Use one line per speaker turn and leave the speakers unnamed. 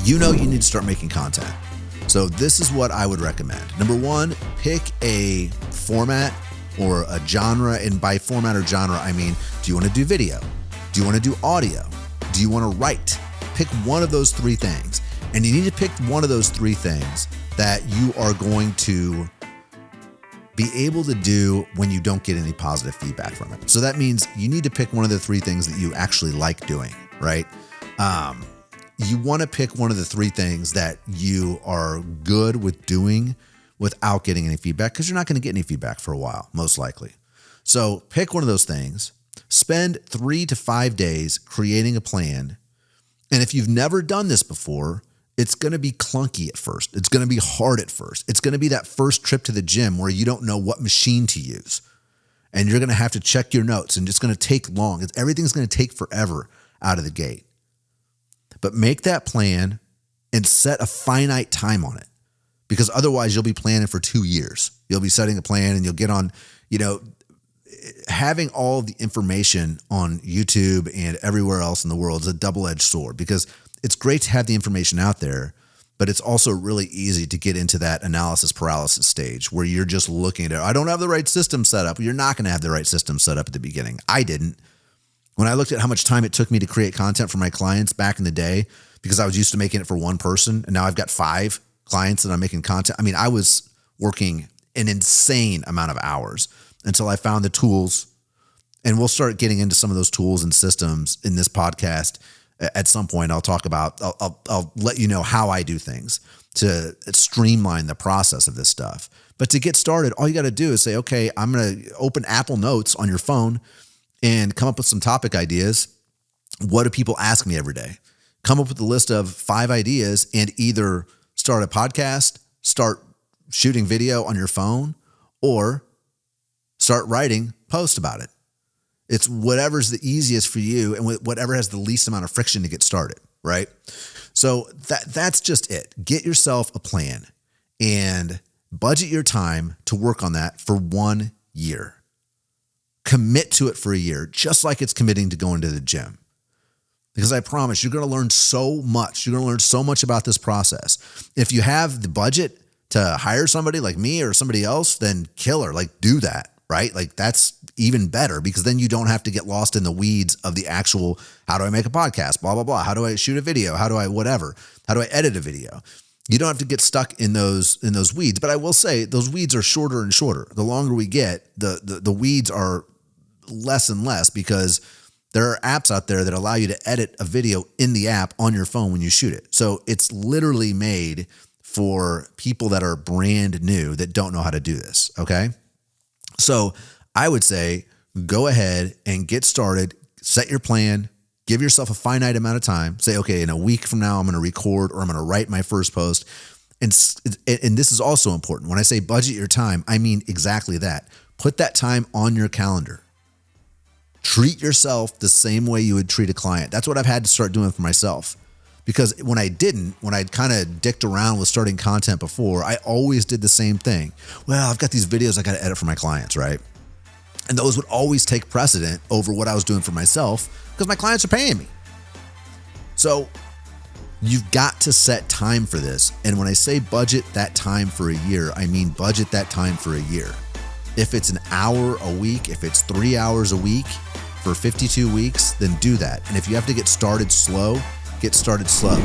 you know you need to start making content. So this is what I would recommend. Number one, pick a format or a genre. And by format or genre, I mean, do you want to do video? Do you want to do audio? Do you want to write? Pick one of those three things. And you need to pick one of those three things that you are going to be able to do when you don't get any positive feedback from it. So that means you need to pick one of the three things that you actually like doing, right? You want to pick one of the three things that you are good with doing without getting any feedback, because you're not going to get any feedback for a while, most likely. So pick one of those things, spend 3 to 5 days creating a plan. And if you've never done this before, it's going to be clunky at first. It's going to be hard at first. It's going to be that first trip to the gym where you don't know what machine to use. And you're going to have to check your notes, and it's going to take long. Everything's going to take forever out of the gate. But make that plan and set a finite time on it, because otherwise you'll be planning for 2 years. You'll be setting a plan and you'll get on, having all the information on YouTube and everywhere else in the world is a double-edged sword, because it's great to have the information out there, but it's also really easy to get into that analysis paralysis stage where you're just looking at it. I don't have the right system set up. You're not going to have the right system set up at the beginning. I didn't. When I looked at how much time it took me to create content for my clients back in the day, because I was used to making it for one person, and now I've got 5 clients that I'm making content. I mean, I was working an insane amount of hours until I found the tools, and we'll start getting into some of those tools and systems in this podcast. At some point, I'll talk about, I'll let you know how I do things to streamline the process of this stuff. But to get started, all you got to do is say, okay, I'm going to open Apple Notes on your phone and come up with some topic ideas. What do people ask me every day? Come up with a list of 5 ideas and either start a podcast, start shooting video on your phone, or start writing posts about it. It's whatever's the easiest for you and whatever has the least amount of friction to get started, right? So that's just it. Get yourself a plan and budget your time to work on that for 1 year. Commit to it for a year, just like it's committing to going to the gym. Because I promise you're going to learn so much. You're going to learn so much about this process. If you have the budget to hire somebody like me or somebody else, then killer, do that. Right? That's even better, because then you don't have to get lost in the weeds of the actual, how do I make a podcast? Blah, blah, blah. How do I shoot a video? How do I edit a video? You don't have to get stuck in those weeds. But I will say those weeds are shorter and shorter. The longer we get, the weeds are less and less, because there are apps out there that allow you to edit a video in the app on your phone when you shoot it. So it's literally made for people that are brand new that don't know how to do this. Okay. So I would say go ahead and get started, set your plan, give yourself a finite amount of time. Say, okay, in a week from now, I'm going to record or I'm going to write my first post. And this is also important. When I say budget your time, I mean exactly that. Put that time on your calendar. Treat yourself the same way you would treat a client. That's what I've had to start doing for myself. Because when I'd kind of dicked around with starting content before, I always did the same thing. Well, I've got these videos I got to edit for my clients, right? And those would always take precedent over what I was doing for myself, because my clients are paying me. So you've got to set time for this. And when I say budget that time for a year, I mean budget that time for a year. If it's an hour a week, if it's 3 hours a week for 52 weeks, then do that. And if you have to get started slow, get started slow.